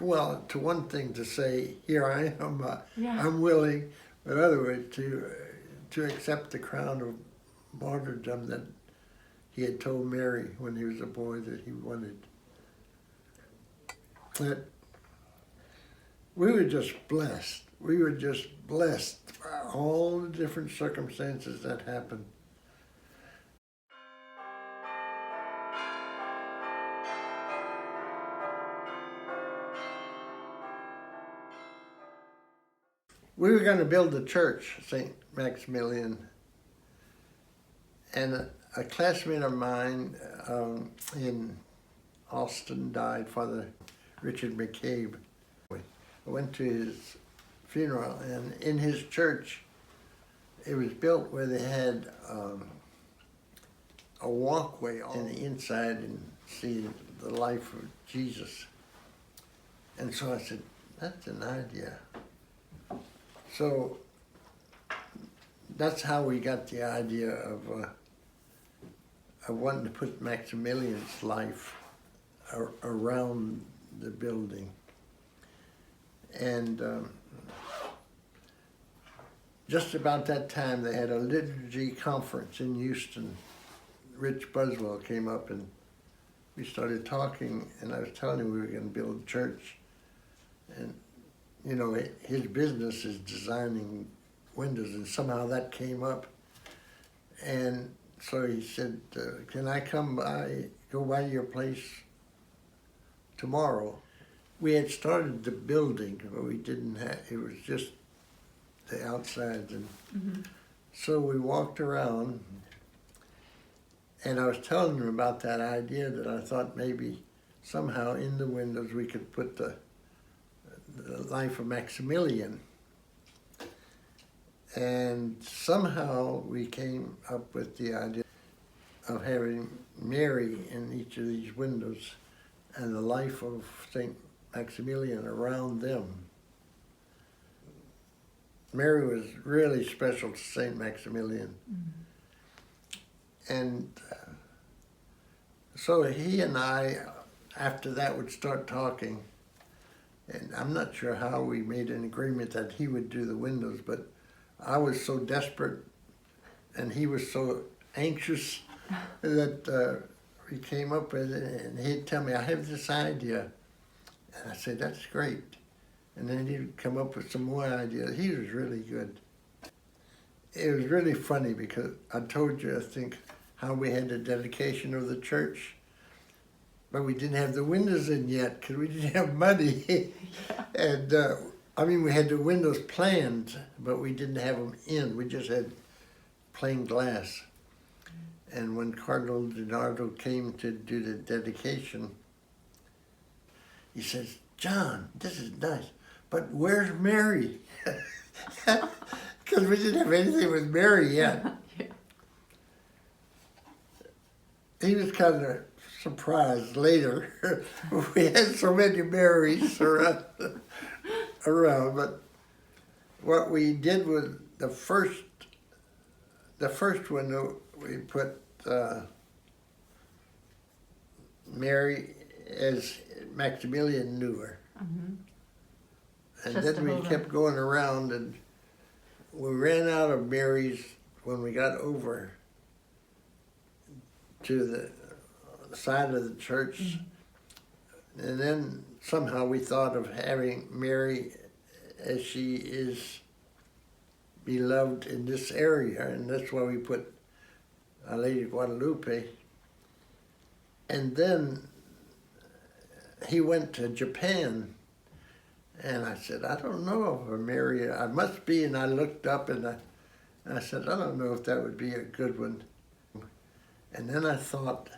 Well, to one thing to say, here I am, Yeah. I'm willing, but other way to accept the crown of martyrdom that he had told Mary when he was a boy that he wanted. That we were just blessed. We were just blessed by all the different circumstances that happened. We were going to build a church, St. Maximilian, and a classmate of mine in Austin died, Father Richard McCabe. I went to his funeral, and in his church, it was built where they had a walkway on the inside and see the life of Jesus. And so I said, that's an idea. So that's how we got the idea of wanting to put Maximilian's life around the building. And just about that time, they had a liturgy conference in Houston. Rich Buswell came up and we started talking, and I was telling him we were going to build a church. And, you know, his business is designing windows, and somehow that came up. And so he said, can I go by your place tomorrow? We had started the building, but we didn't have, it was just the outside. And so we walked around, and I was telling him about that idea that I thought maybe somehow in the windows we could put the life of Maximilian. And somehow we came up with the idea of having Mary in each of these windows and the life of St. Maximilian around them. Mary was really special to St. Maximilian. And so he and I, after that, would start talking. And I'm not sure how we made an agreement that he would do the windows, but I was so desperate and he was so anxious that we came up with it, and he'd tell me, I have this idea. And I said, that's great. And then he'd come up with some more ideas. He was really good. It was really funny because I told you, I think, how we had the dedication of the church, but we didn't have the windows in yet because we didn't have money. Yeah. And I mean, we had the windows planned, but we didn't have them in. We just had plain glass. And when Cardinal DiNardo came to do the dedication, he says, John, this is nice, but where's Mary? Because we didn't have anything with Mary yet. Yeah. He was kind of surprised later. We had so many Marys around, but what we did was the first window we put Mary as Maximilian knew her. And Just then we over. kept going around, and we ran out of Marys when we got over to the side of the church. And then somehow we thought of having Mary as she is beloved in this area, and that's why we put Our Lady of Guadalupe. And then he went to Japan, and I said, I don't know if Mary, I must be, and I looked up and I said, I don't know if that would be a good one. And then I thought,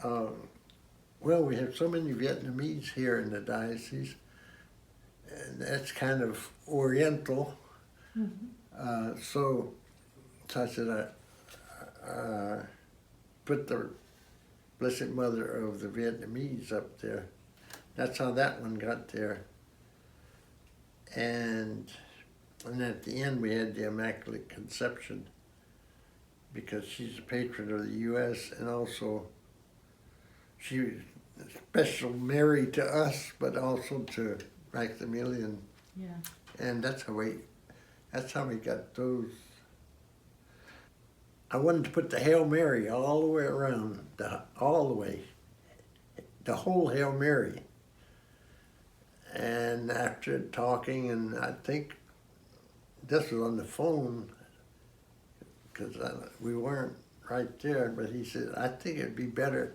well, we have so many Vietnamese here in the diocese, and that's kind of Oriental. So I said, I put the Blessed Mother of the Vietnamese up there. That's how that one got there. And at the end we had the Immaculate Conception, because she's a patron of the U.S. and also she special Mary to us, but also to Maximilian. Yeah. And that's how we got those. I wanted to put the Hail Mary all the way around, all the way, the whole Hail Mary. And after talking, and I think this was on the phone, because we weren't right there, but he said, I think it'd be better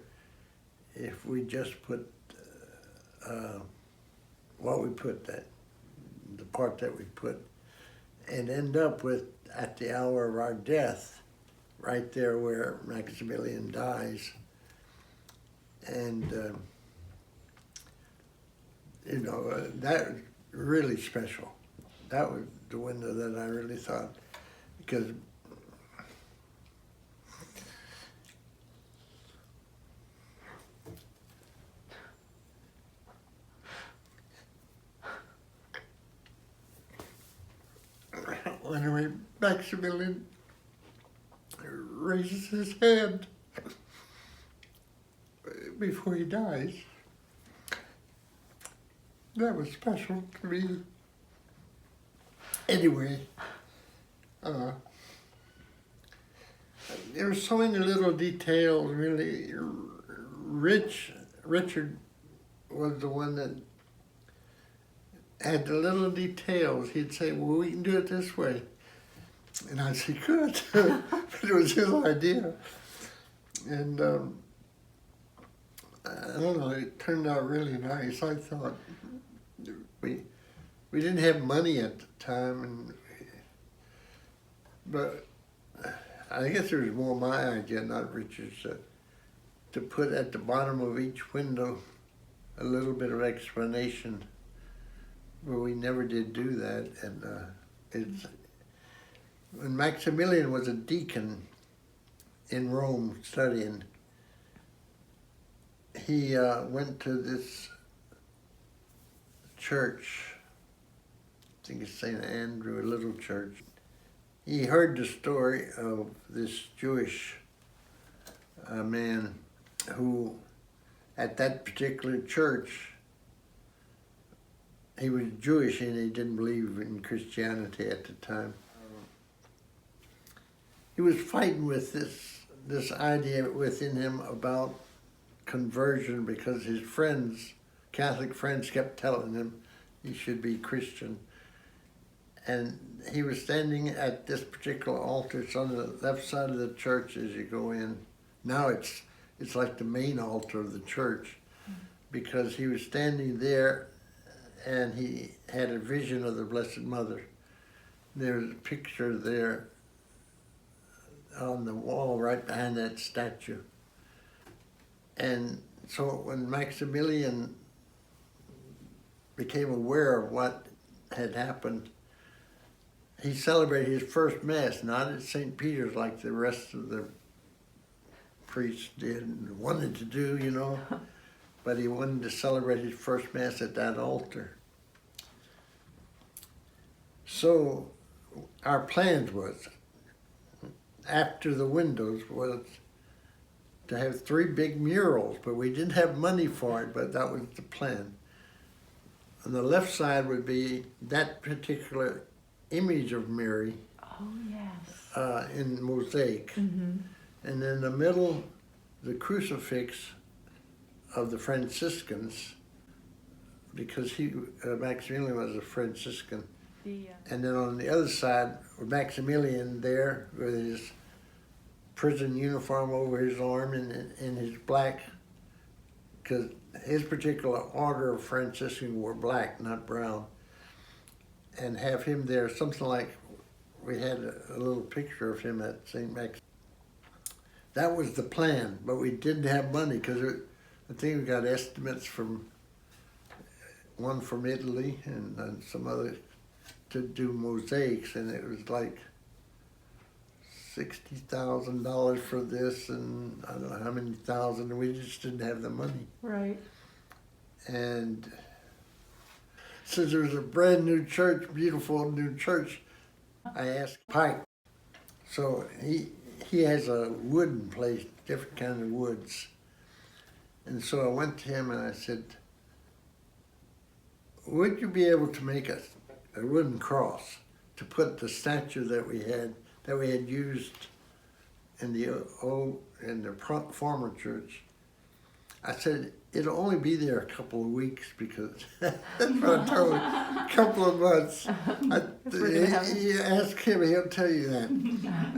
if we just put what we put, the part that we put, and end up with, at the hour of our death, right there where Maximilian dies. And, that was really special. That was the window that I really thought, because when Maximilian raises his hand before he dies, that was special to me. Anyway, there were so many little details, really. Richard was the one that had the little details. He'd say, well, we can do it this way. And I'd say, good. But it was his idea. And I don't know, it turned out really nice. I thought, we didn't have money at the time, but I guess it was more my idea, not Richard's, to put at the bottom of each window a little bit of explanation. Well, we never did do that, and when Maximilian was a deacon in Rome studying, he went to this church, I think it's St. Andrew, a little church. He heard the story of this Jewish man who, at that particular church, he was Jewish and he didn't believe in Christianity at the time. He was fighting with this idea within him about conversion because his friends, Catholic friends, kept telling him he should be Christian. And he was standing at this particular altar. It's on the left side of the church as you go in. Now it's like the main altar of the church, because he was standing there and he had a vision of the Blessed Mother. There's a picture there on the wall right behind that statue. And so when Maximilian became aware of what had happened, he celebrated his first Mass, not at St. Peter's like the rest of the priests did and wanted to do, but he wanted to celebrate his first Mass at that altar. So our plans was, after the windows, was to have 3 big murals, but we didn't have money for it, but that was the plan. On the left side would be that particular image of Mary. Oh, yes. In mosaic. Mm-hmm. And in the middle, the crucifix of the Franciscans, because Maximilian was a Franciscan. And then on the other side, Maximilian there with his prison uniform over his arm and his black, because his particular order of Franciscan wore black, not brown. And have him there, something like, we had a little picture of him at St. Max. That was the plan, but we didn't have money because I think we got estimates from one from Italy and some other to do mosaics, and it was like $60,000 for this, and I don't know how many thousand, and we just didn't have the money. Right. And since there was a brand new church, beautiful new church, I asked Pike. So he has a wooden place, different kind of woods. And so I went to him and I said, would you be able to make a wooden cross to put the statue that we had used in the former church? I said, it'll only be there a couple of weeks because that's what I told him, a couple of months. You ask him, he'll tell you that.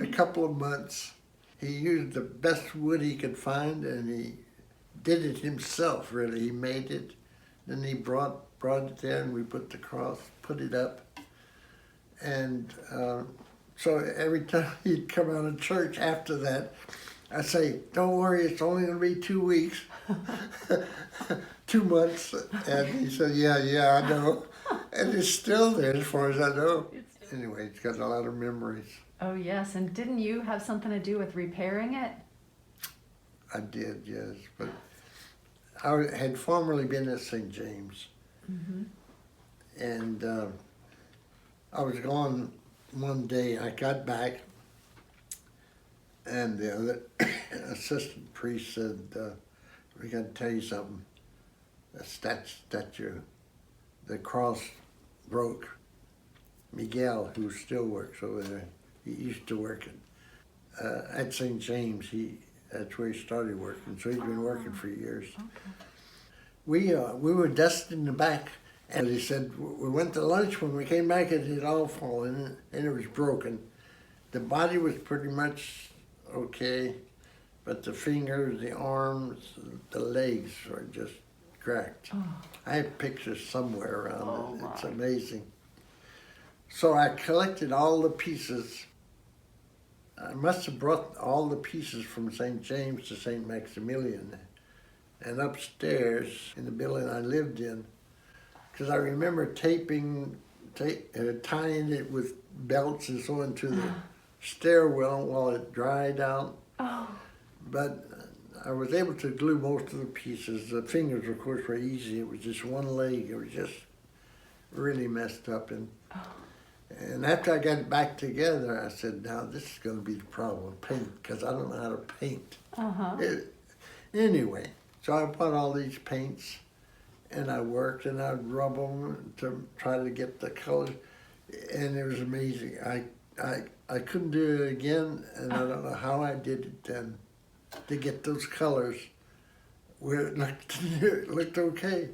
A couple of months. He used the best wood he could find and he did it himself, really. He made it. Then he brought it there and we put the cross, put it up. And so every time he'd come out of church after that, I say, don't worry, it's only going to be 2 weeks, 2 months. And he said, yeah, I know. And it's still there as far as I know. Anyway, it's got a lot of memories. Oh, yes. And didn't you have something to do with repairing it? I did, yes. But I had formerly been at St. James. Mm-hmm. And I was gone one day. I got back. And the other assistant priest said, we got to tell you something. The statue, the cross broke. Miguel, who still works over there, he used to work at St. James. That's where he started working, so he's been working for years. Okay. We were dusting the back, and he said, we went to lunch. When we came back, it had all fallen, and it was broken. The body was pretty much okay, but the fingers, the arms, the legs were just cracked. Oh. I have pictures somewhere around it. It's amazing. So I collected all the pieces. I must have brought all the pieces from St. James to St. Maximilian. And upstairs in the building I lived in, because I remember tying it with belts and so on to the stairwell while it dried out. Oh. But I was able to glue most of the pieces. The fingers, of course, were easy. It was just one leg. It was just really messed up. And after I got it back together, I said, now this is going to be the problem, paint, because I don't know how to paint. Uh-huh. Anyway, so I bought all these paints, and I worked, and I'd rub them to try to get the colors, and it was amazing. I couldn't do it again, and I don't know how I did it then to get those colors where it looked okay.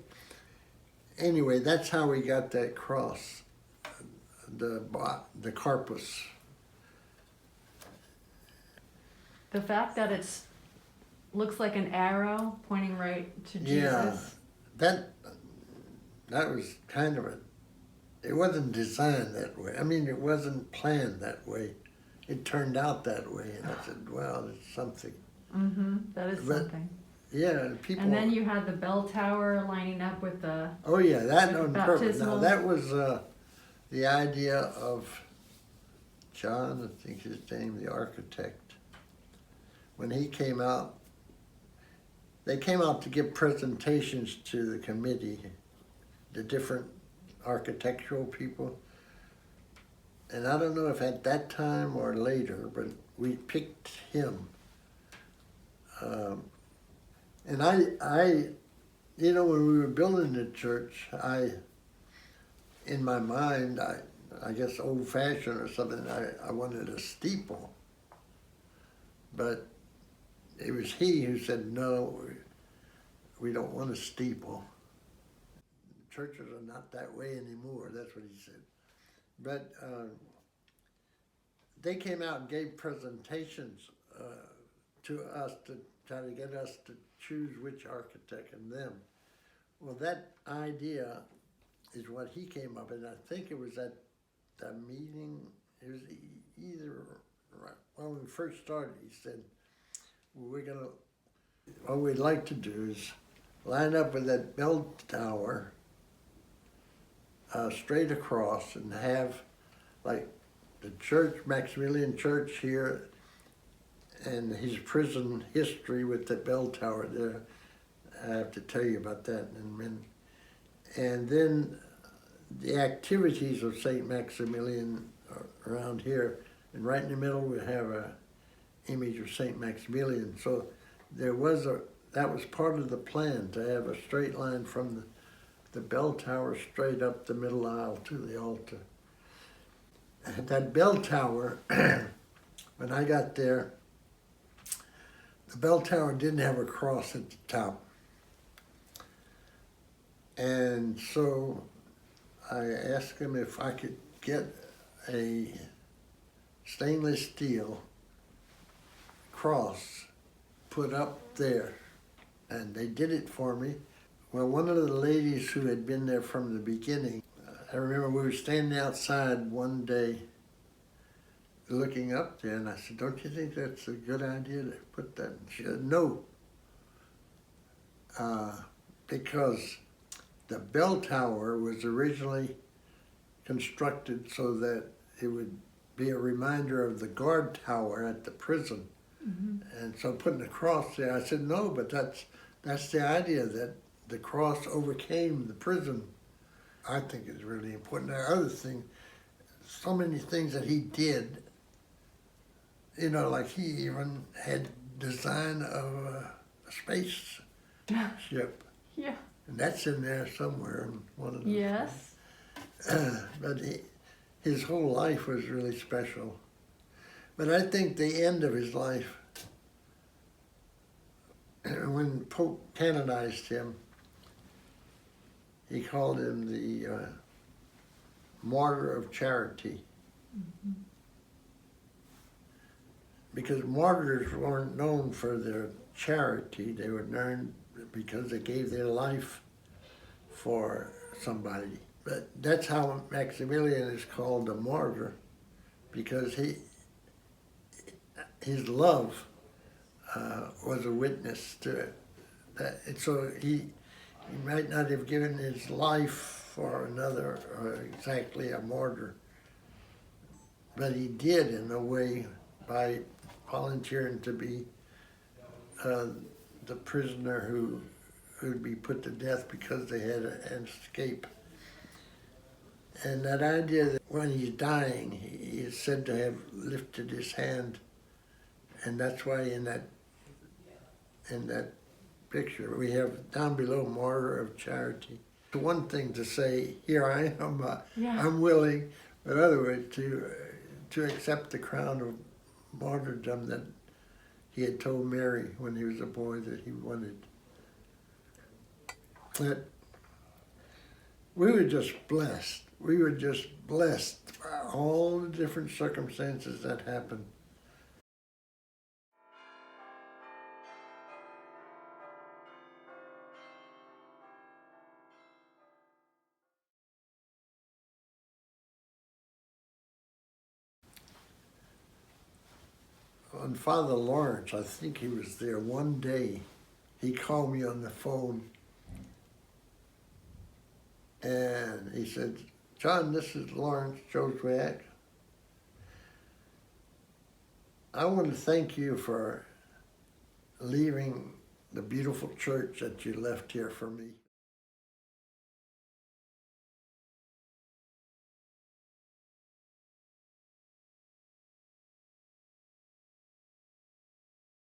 Anyway, that's how we got that cross, the corpus. The fact that it looks like an arrow pointing right to Jesus. Yeah, that was kind of it wasn't designed that way. I mean, it wasn't planned that way. It turned out that way, and I said, well, it's something. Mm-hmm, that is something. Yeah, people. And then you had the bell tower lining up with the. Oh yeah, that on purpose. Now that was the idea of John, I think his name, the architect. When he came out, they came out to give presentations to the committee, the different architectural people. And I don't know if at that time or later, but we picked him. And I, you know, when we were building the church, in my mind, I guess old-fashioned or something, I wanted a steeple. But it was he who said, no, we don't want a steeple. Churches are not that way anymore, that's what he said. But they came out and gave presentations to us to try to get us to choose which architect and them. Well, that idea is what he came up with. I think it was at the meeting, it was either, when we first started, he said, what we'd like to do is line up with that bell tower straight across and have like the church, Maximilian Church here, and his prison history with the bell tower there. I have to tell you about that in a minute. And then the activities of St. Maximilian around here, and right in the middle we have an image of St. Maximilian. So there was that was part of the plan, to have a straight line from the bell tower straight up the middle aisle to the altar. And that bell tower, when I got there, the bell tower didn't have a cross at the top. And so I asked him if I could get a stainless steel cross put up there. And they did it for me. Well, one of the ladies who had been there from the beginning, I remember we were standing outside one day looking up there, and I said, "Don't you think that's a good idea to put that?" And she said, "No, because the bell tower was originally constructed so that it would be a reminder of the guard tower at the prison." Mm-hmm. And so putting a cross there, I said, "No, but that's the idea, that the cross overcame the prison." I think it's really important. The other thing, so many things that he did, you know, like he even had design of a space ship. Yeah. And that's in there somewhere in one of those. Yes. But his whole life was really special. But I think the end of his life, when Pope canonized him, he called him the martyr of charity. Mm-hmm. Because martyrs weren't known for their charity, they were known because they gave their life for somebody. But that's how Maximilian is called a martyr, because his love was a witness to it. And so he might not have given his life for another, or exactly a martyr, but he did in a way by volunteering to be the prisoner who would be put to death because they had an escape. And that idea that when he's dying, he is said to have lifted his hand, and that's why in that picture we have down below, martyr of charity. It's one thing to say, "Here I am, I'm willing," but otherwise to accept the crown of martyrdom that he had told Mary when he was a boy that he wanted. But we were just blessed. We were just blessed by all the different circumstances that happened. On Father Lawrence, I think he was there one day. He called me on the phone and he said, "John, this is Lawrence Joswiak. I want to thank you for leaving the beautiful church that you left here for me."